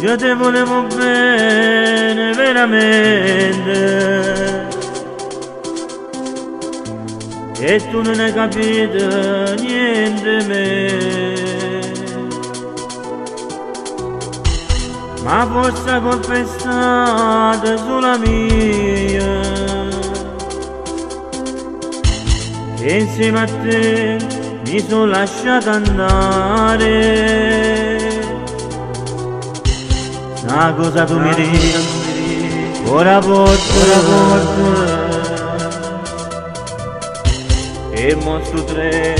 io te volevo bene veramente e tu non hai capito niente di me. Ma forse colpa è stata sulla mia, che insieme a te mi sono lasciato andare. Una cosa tu mi dici, ora porta, e mostro tre,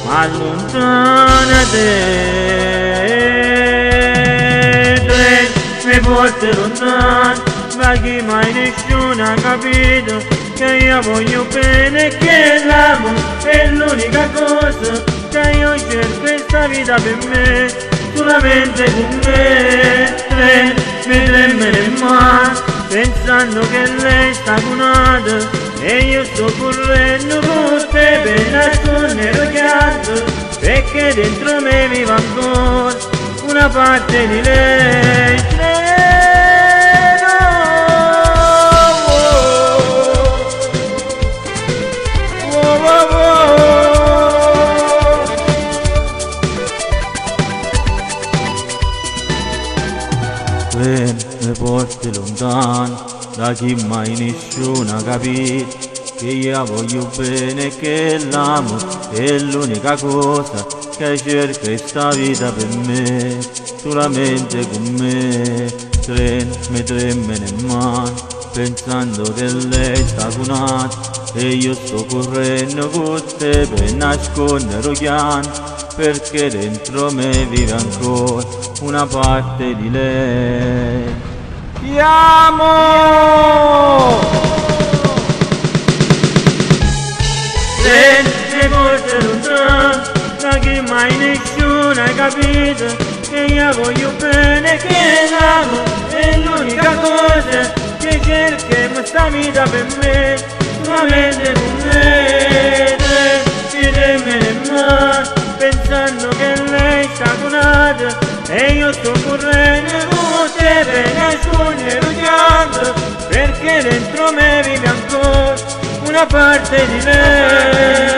ma allontanate. Mi porti lontano da chi mai nessuno ha capito che io voglio bene e che l'amo è l'unica cosa che io cerco questa vita per me, solamente con me. Mi tremano in mano pensando che lei sta curata e io sto correndo con te per nascondere il pianto, perché dentro me vive ancora una parte di lei. Mi porti lontano da chi mai nessuno ha capito che io voglio bene e che l'amo è l'unica cosa che cerca questa vita per me, solamente con me. Mi tremano in mano pensando che lei sta curata e io sto correndo con te per nascondere il pianto, perché dentro me vive ancora una parte di lei. Ti amo! Mi porti lontano da chi mai nessuno ha capito che io voglio bene e che l'amo è l'unica cosa che cerca questa vita per me, solamente con me. Mi tremano in mano pensando che lei sta curata e io sto correndo con te per nascondere il pianto, perché dentro me vive ancora una parte di lei.